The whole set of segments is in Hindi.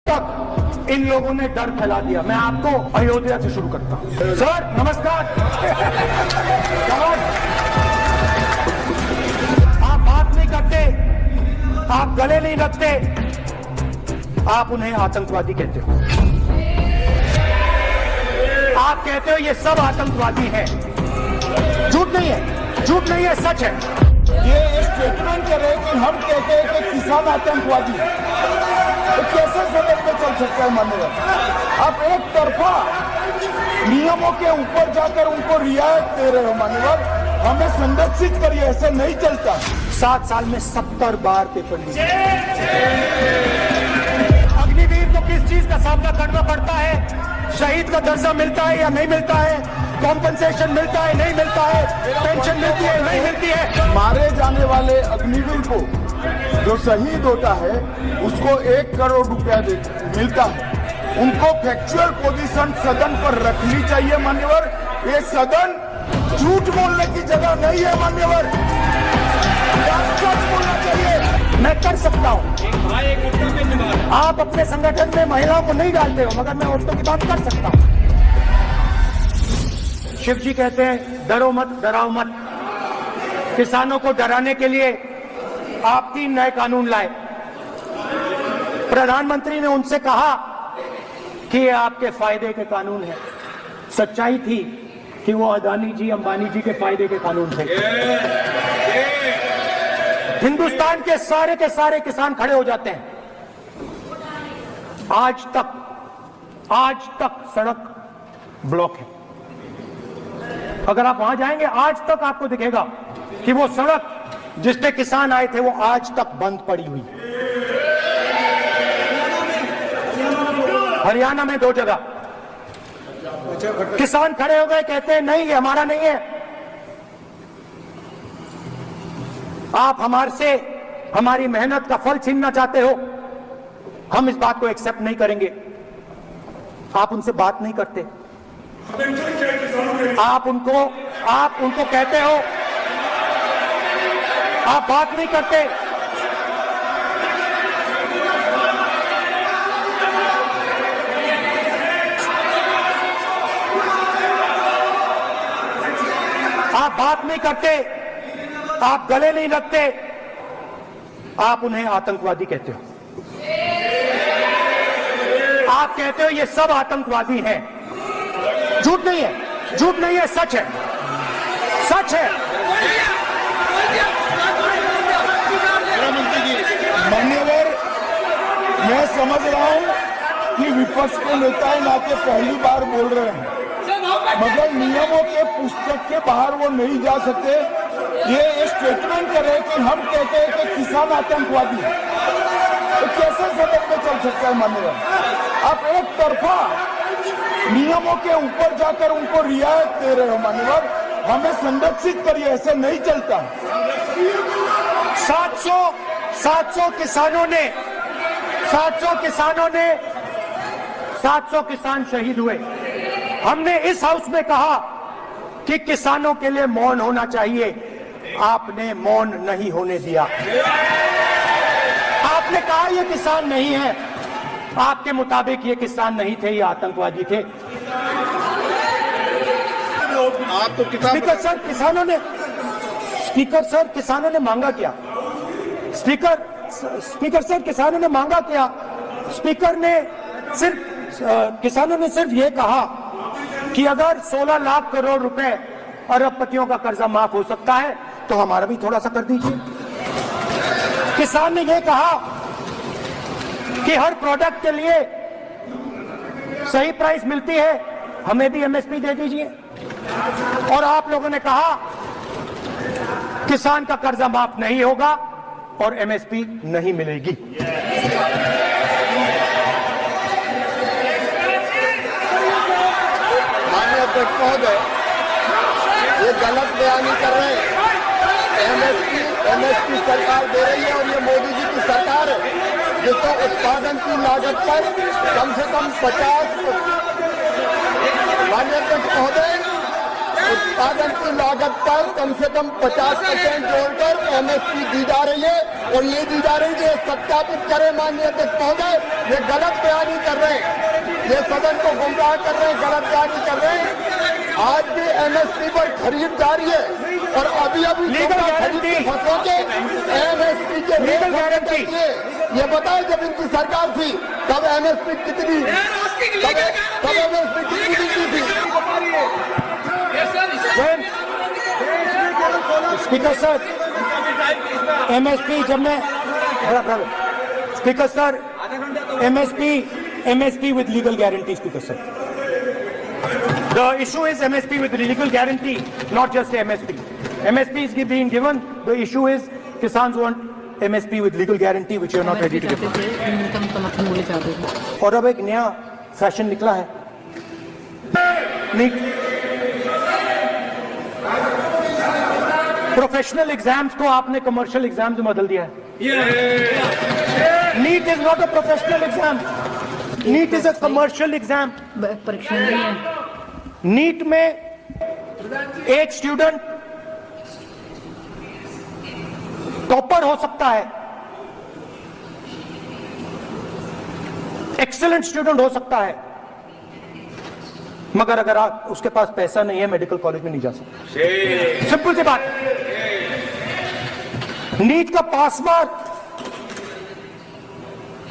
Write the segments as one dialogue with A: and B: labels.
A: तक इन लोगों ने डर फैला दिया। मैं आपको अयोध्या से शुरू करता हूं। सर नमस्कार। आप बात नहीं करते, आप गले नहीं लगते, आप उन्हें आतंकवादी कहते हो। आप कहते हो ये सब आतंकवादी हैं। झूठ नहीं है, झूठ नहीं है, सच है।
B: ये स्टेटमेंट करे कि हम कहते हैं कि किसान आतंकवादी है, तो कैसे सदन में चल सकता है मान्यवर? आप एक तरफा नियमों के ऊपर जाकर उनको रियायत दे रहे हो मान्यवर। हमें संरक्षित करिए, ऐसे नहीं चलता।
A: 7 साल में 70 बार पेपर लीक। अग्निवीर को किस चीज का सामना करना पड़ता है? शहीद का दर्जा मिलता है या नहीं मिलता है? कॉम्पनसेशन मिलता है नहीं मिलता है? पेंशन मिलती है नहीं मिलती है?
B: मारे जाने वाले अग्निवीर को जो शहीद होता है उसको 1 करोड़ रुपया मिलता है। उनको फैक्चुअल पोजीशन सदन पर रखनी चाहिए मान्यवर। ये सदन झूठ बोलने की जगह नहीं है मान्यवर, सच बोलना चाहिए।
A: मैं कर सकता हूं। आप अपने संगठन में महिलाओं को नहीं डालते हो, मगर मैं औरतों की बात कर सकता हूं। शिव जी कहते हैं डरो मत, डराओ मत। किसानों को डराने के लिए आप 3 नए कानून लाए। प्रधानमंत्री ने उनसे कहा कि ये आपके फायदे के कानून हैं। सच्चाई थी कि वो अदानी जी, अंबानी जी के फायदे के कानून थे। हिंदुस्तान के सारे किसान खड़े हो जाते हैं। आज तक सड़क ब्लॉक है। अगर आप वहां जाएंगे, आज तक आपको दिखेगा कि वो सड़क जिस पे किसान आए थे वो आज तक बंद पड़ी हुई। हरियाणा में 2 जगह किसान खड़े हो गए, कहते हैं नहीं ये हमारा नहीं है। आप हमारे हमारी मेहनत का फल छीनना चाहते हो, हम इस बात को एक्सेप्ट नहीं करेंगे। आप उनसे बात नहीं करते, आप उनको कहते हो, आप बात नहीं करते। आप बात नहीं करते, आप गले नहीं लगते, आप उन्हें आतंकवादी कहते हो। आप कहते हो ये सब आतंकवादी हैं। झूठ नहीं है, झूठ नहीं है, सच है, सच है।
B: मान्यवर, मैं समझ रहा हूं कि विपक्ष के नेता नाते पहली बार बोल रहे हैं, मगर नियमों के पुस्तक के बाहर वो नहीं जा सकते। ये स्टेटमेंट करे कि हम कहते हैं कि किसान आतंकवादी है, तो कैसे सदन में चल सकता है मान्यवर? आप एक तरफा नियमों के ऊपर जाकर उनको रियायत दे रहे हो मान्यवर। हमें संरक्षित करिए, ऐसे नहीं चलता।
A: 700 किसान शहीद हुए। हमने इस हाउस में कहा कि किसानों के लिए मौन होना चाहिए, आपने मौन नहीं होने दिया। आपने कहा ये किसान नहीं है, आपके मुताबिक ये किसान नहीं थे, ये आतंकवादी थे।
B: आप तो
A: स्पीकर सर, किसानों ने मांगा क्या? स्पीकर सर, किसानों ने मांगा क्या? किसानों ने सिर्फ ये कहा कि अगर 16 लाख करोड़ रुपए अरबपतियों का कर्जा माफ हो सकता है तो हमारा भी थोड़ा सा कर दीजिए। किसान ने ये कहा कि हर प्रोडक्ट के लिए सही प्राइस मिलती है, हमें भी एमएसपी दे दीजिए। और आप लोगों ने कहा किसान का कर्जा माफ नहीं होगा और एमएसपी नहीं मिलेगी।
B: माननीय अध्यक्ष महोदय, ये गलत बयानी कर रहे हैं। एमएसपी सरकार दे रही है और ये मोदी जी की सरकार है जिसको उत्पादन की लागत पर कम से कम 50, माननीय अध्यक्ष महोदय, उत्पादन की लागत पर कम से कम 50% जोड़कर एमएसपी दी जा रही है। और ये दी जा रही है सत्यापित करें माननीय अध्यक्ष महोदय, ये गलत बयानी कर रहे हैं, ये सदन को गुमराह कर रहे हैं, गलत बयानी कर रहे हैं। आज भी एमएसपी पर खरीद जारी है और अभी
A: लीगल गारंटी
B: फसलों के एमएसपी के
A: लीगल गारंटी
B: ये बताएं जब इनकी सरकार थी तब एमएसपी कितनी मिलती थी?
A: स्पीकर सर, एमएसपी जब मैं speaker sir, MSP with legal guarantee, speaker sir, the issue is MSP with legal guarantee, not just MSP. MSP is being given. The issue is Kisans want MSP with legal guarantee, which you are not ready to give.
C: न्यूनतम समर्थन मूल्य चाहते थे।
A: और अब एक नया फैशन निकला है, नीट प्रोफेशनल एग्जाम्स को आपने कमर्शियल एग्जाम्स में बदल दिया है। NEET is not a professional exam, NEET is a commercial exam.
C: परीक्षा नहीं है।
A: नीट में एक स्टूडेंट टॉपर हो सकता है, एक्सीलेंट स्टूडेंट हो सकता है, मगर अगर आप उसके पास पैसा नहीं है मेडिकल कॉलेज में नहीं जा सकता। सिंपल सी बात। नीट का पास मार्क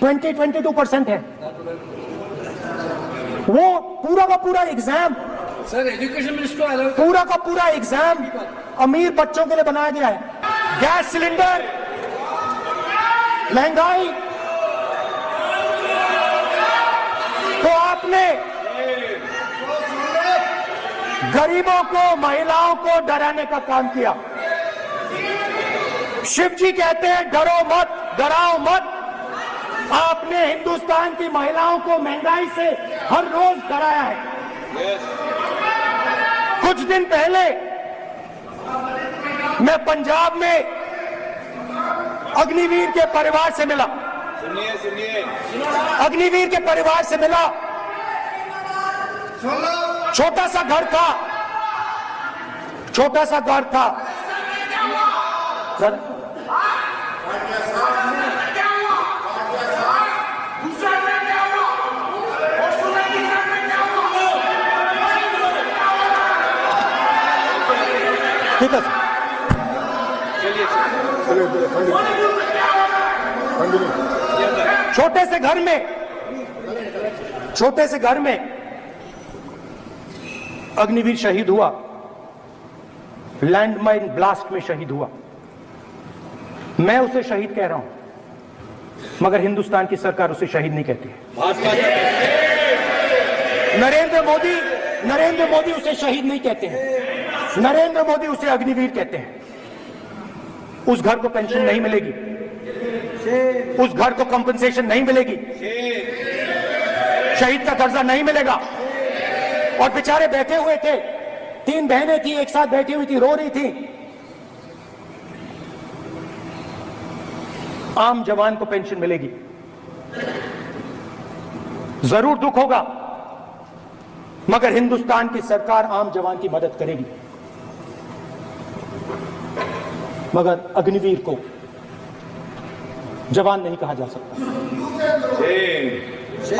A: 22% है। वो पूरा का पूरा एग्जाम,
D: सर एजुकेशन मिनिस्टर
A: पूरा का पूरा एग्जाम अमीर बच्चों के लिए बनाया गया है। गैस सिलेंडर, महंगाई, तो आपने गरीबों को, महिलाओं को डराने का काम किया। शिव जी कहते हैं डरो मत, डराओ मत। आपने हिंदुस्तान की महिलाओं को महंगाई से हर रोज डराया है। कुछ दिन पहले मैं पंजाब में अग्निवीर के परिवार से मिला।
D: सुनिए
A: अग्निवीर के परिवार से मिला। छोटा सा घर था, छोटा सा घर था सर। ठीक है छोटे से घर में, छोटे से घर में अग्निवीर शहीद हुआ, लैंडमाइन ब्लास्ट में शहीद हुआ। मैं उसे शहीद कह रहा हूं, मगर हिंदुस्तान की सरकार उसे शहीद नहीं कहती है। नरेंद्र मोदी उसे शहीद नहीं कहते हैं। नरेंद्र मोदी उसे अग्निवीर कहते हैं। उस घर को पेंशन नहीं मिलेगी, उस घर को कंपनसेशन नहीं मिलेगी, शहीद का दर्जा नहीं मिलेगा। और बेचारे बैठे हुए थे, 3 बहनें थी, एक साथ बैठी हुई थी, रो रही थी। आम जवान को पेंशन मिलेगी, जरूर दुख होगा, मगर हिंदुस्तान की सरकार आम जवान की मदद करेगी। मगर अग्निवीर को जवान नहीं कहा जा सकता।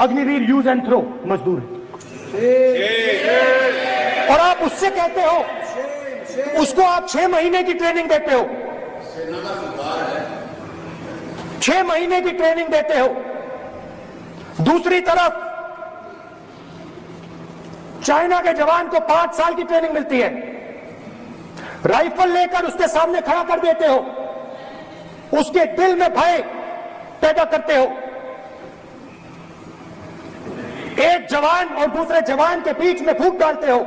A: अग्निवीर यूज एंड थ्रो मजदूर है। और आप उससे कहते हो, उसको आप 6 महीने की ट्रेनिंग देते हो, 6 महीने की ट्रेनिंग देते हो। दूसरी तरफ चाइना के जवान को 5 साल की ट्रेनिंग मिलती है, राइफल लेकर उसके सामने खड़ा कर देते हो, उसके दिल में भय पैदा करते हो। एक जवान और दूसरे जवान के बीच में फूंक डालते हो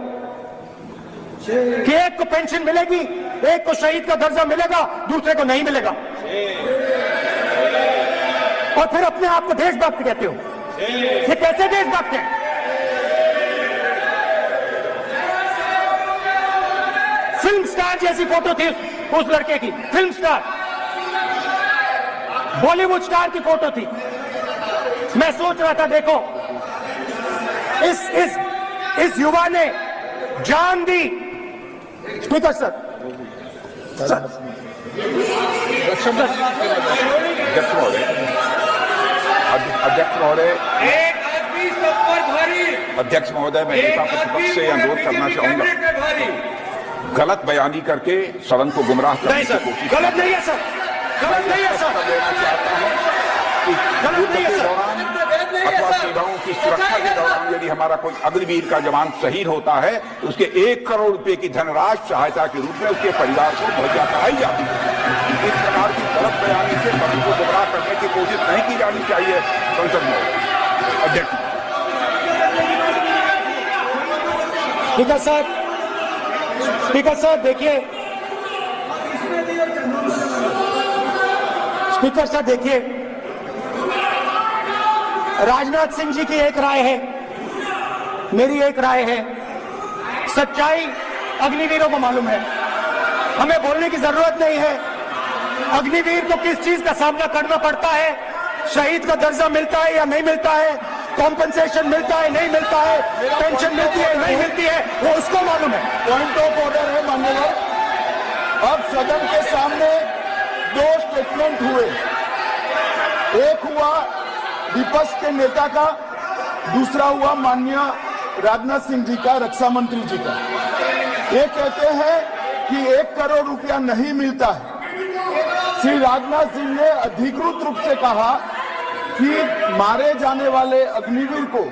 A: कि एक को पेंशन मिलेगी, एक को शहीद का दर्जा मिलेगा, दूसरे को नहीं मिलेगा, और फिर अपने आप को देशभक्त कहते हो। ये कैसे देशभक्त है? फिल्म स्टार जैसी फोटो थी उस लड़के की, फिल्म स्टार, बॉलीवुड स्टार की फोटो थी। मैं सोच रहा था, देखो इस युवा ने जान दी। स्पीकर सर,
E: अध्यक्ष महोदय, मैं नेता प्रतिपक्ष से अनुरोध करना चाहूंगा, गलत बयानी करके सदन को गुमराह करने की कोशिश
A: गलत नहीं है सर, गलत नहीं है सर,
E: लेना चाहता हूं कि युद्ध के दौरान अथवा सीमाओं की सुरक्षा के दौरान यदि हमारा कोई अग्निवीर का जवान शहीद होता है तो उसके 1 करोड़ रुपए की धनराशि सहायता के रूप में उसके परिवार को मुहैया कराई जाती है। इस प्रकार की गलत बयानी से सदन को गुमराह करने की कोशिश नहीं की जानी चाहिए। संसद में अध्यक्ष
A: स्पीकर साहब देखिए, स्पीकर साहब देखिए, राजनाथ सिंह जी की एक राय है, मेरी एक राय है। सच्चाई अग्निवीरों को मालूम है, हमें बोलने की जरूरत नहीं है। अग्निवीर को किस चीज का सामना करना पड़ता है, शहीद का दर्जा मिलता है या नहीं मिलता है, कॉम्पनसेशन मिलता है नहीं मिलता है, पेंशन मिलती है नहीं मिलती है, वो उसको मालूम है।
B: पॉइंट ऑफ ऑर्डर है माननीय। अब सदन के सामने 2 स्टेटमेंट हुए, एक हुआ विपक्ष के नेता का, दूसरा हुआ माननीय राजनाथ सिंह जी का, रक्षा मंत्री जी का। ये कहते हैं कि 1 करोड़ रुपया नहीं मिलता है। श्री राजनाथ सिंह ने अधिकृत रूप से कहा कि मारे जाने वाले अग्निवीर को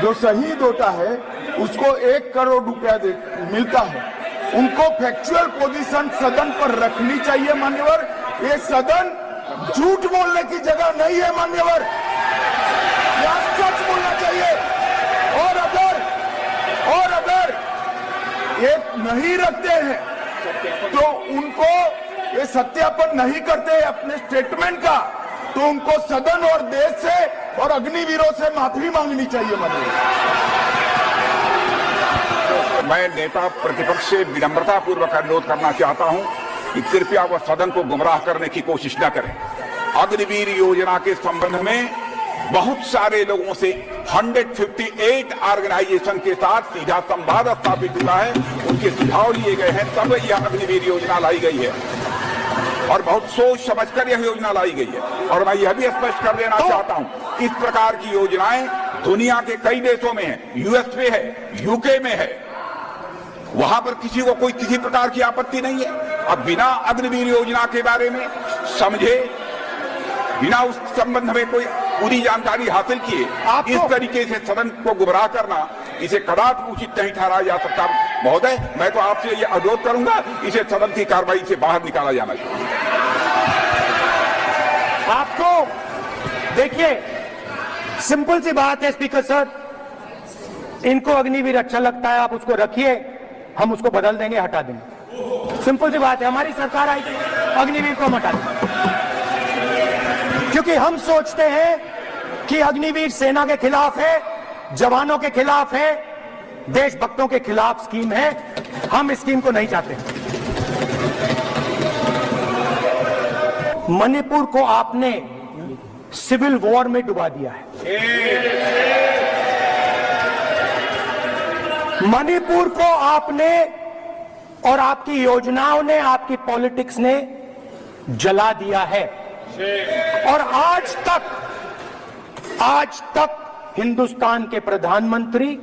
B: जो शहीद होता है उसको 1 करोड़ रुपया मिलता है। उनको फैक्चुअल पोजीशन सदन पर रखनी चाहिए मान्यवर। ये सदन झूठ बोलने की जगह नहीं है मान्यवर, या सच बोलना चाहिए। और अगर ये नहीं रखते हैं तो उनको ये सत्यापन नहीं करते अपने स्टेटमेंट का, तो उनको सदन और देश से और अग्निवीरों से माफी मांगनी चाहिए माननीय।
E: मैं नेता प्रतिपक्ष से विनम्रता पूर्वक अनुरोध करना चाहता हूं कि कृपया वह सदन को गुमराह करने की कोशिश न करें। अग्निवीर योजना के संबंध में बहुत सारे लोगों से 158 ऑर्गेनाइजेशन के साथ सीधा संवाद स्थापित हुआ है, उनके सुझाव लिए गए हैं, तब यह अग्निवीर योजना लाई गई है और बहुत सोच समझकर यह योजना लाई गई है। और मैं यह भी स्पष्ट कर देना चाहता हूं, इस प्रकार की योजनाएं दुनिया के कई देशों में है, यूएस में है, यूके में है, वहां पर किसी को कोई किसी प्रकार की आपत्ति नहीं है। अब बिना अग्निवीर योजना के बारे में समझे, बिना उस संबंध में कोई पूरी जानकारी हासिल किए इस तरीके से सदन को गुमराह करना, इसे कदापि उचित नहीं ठहराया जा सकता। महोदय, मैं तो आपसे ये अनुरोध करूंगा, इसे सदन की कार्रवाई से बाहर निकाला जाना चाहिए।
A: आपको देखिए, सिंपल सी बात है स्पीकर सर, इनको अग्निवीर अच्छा लगता है, आप उसको रखिए, हम उसको बदल देंगे, हटा देंगे। सिंपल सी बात है, हमारी सरकार आई थी, अग्निवीर को हम हटा देंगे, क्योंकि हम सोचते हैं कि अग्निवीर सेना के खिलाफ है, जवानों के खिलाफ है, देशभक्तों के खिलाफ स्कीम है। हम इस स्कीम को नहीं चाहते। मणिपुर को आपने सिविल वॉर में डुबा दिया है। मणिपुर को आपने और आपकी योजनाओं ने, आपकी पॉलिटिक्स ने जला दिया है। और आज तक हिंदुस्तान के प्रधानमंत्री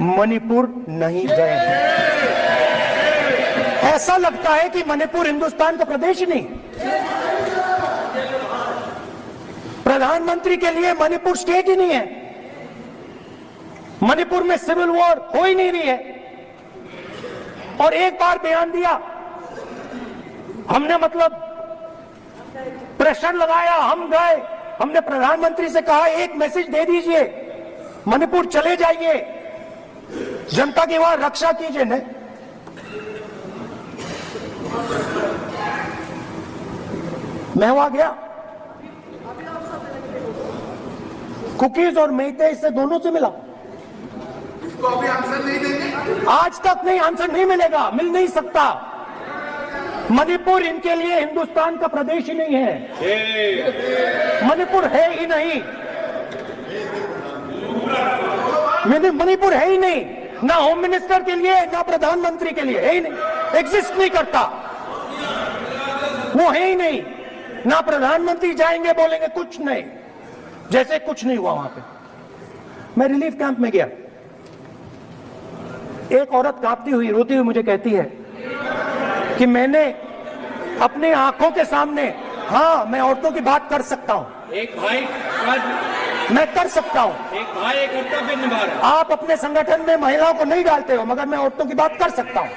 A: मणिपुर नहीं गए हैं। ऐसा लगता है कि मणिपुर हिंदुस्तान का प्रदेश ही नहीं। प्रधानमंत्री के लिए मणिपुर स्टेट ही नहीं है। मणिपुर में सिविल वॉर हो ही नहीं रही है। और एक बार बयान दिया हमने, मतलब प्रेशर लगाया, हम गए, हमने प्रधानमंत्री से कहा एक मैसेज दे दीजिए, मणिपुर चले जाइए, जनता की वहां रक्षा कीजिए। नहीं, मैं वहां गया, कुकीज और मेहते से दोनों से मिला।
B: इसको अभी आंसर नहीं देंगे,
A: आज तक नहीं, आंसर नहीं मिलेगा, मिल नहीं सकता। मणिपुर इनके लिए हिंदुस्तान का प्रदेश ही नहीं है। मणिपुर है ही नहीं, मणिपुर है ही नहीं, ना होम मिनिस्टर के लिए, ना प्रधानमंत्री के लिए, है ही नहीं, एग्जिस्ट नहीं करता। वो है ही नहीं। ना प्रधानमंत्री जाएंगे बोलेंगे कुछ नहीं, जैसे कुछ नहीं हुआ वहां पे। मैं रिलीफ कैंप में गया, एक औरत कांपती हुई रोती हुई मुझे कहती है कि मैंने अपनी आंखों के सामने, हाँ मैं औरतों की बात कर सकता हूं,
D: एक भाई
A: मैं कर सकता हूं।
D: एक भाई एक कर्तव्य निभा रहा है।
A: आप अपने संगठन में महिलाओं को नहीं डालते हो, मगर मैं औरतों की बात कर सकता हूं।